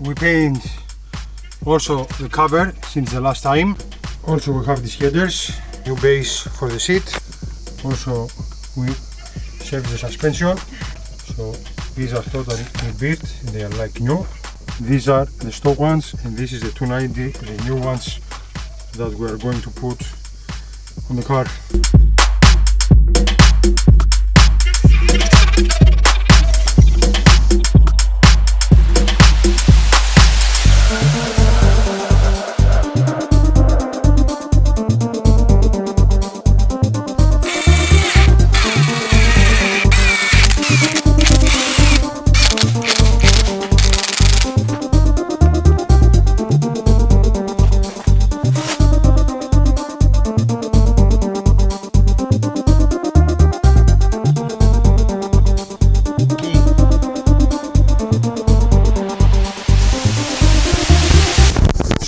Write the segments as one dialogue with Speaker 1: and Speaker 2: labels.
Speaker 1: we paint also the cover since the last time. Also we have these headers, new base for the seat. Also we save the suspension, so these are totally rebuilt, they are like new. These are the stock ones, and this is the 290, the new ones that we are going to put on the car.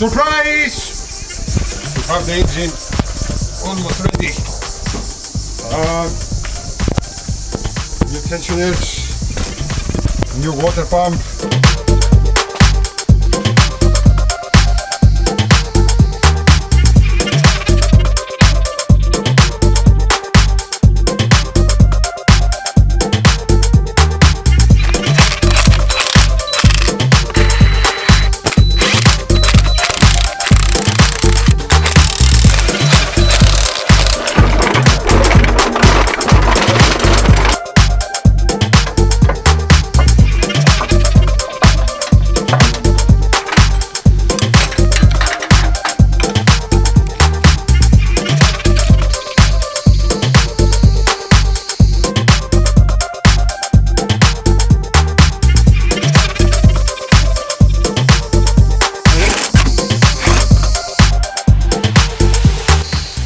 Speaker 1: Surprise! We have the engine almost ready. New tensioners, new water pump.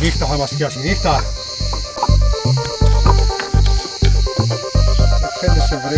Speaker 1: Νύχτα θα μας πιάσει, νύχτα.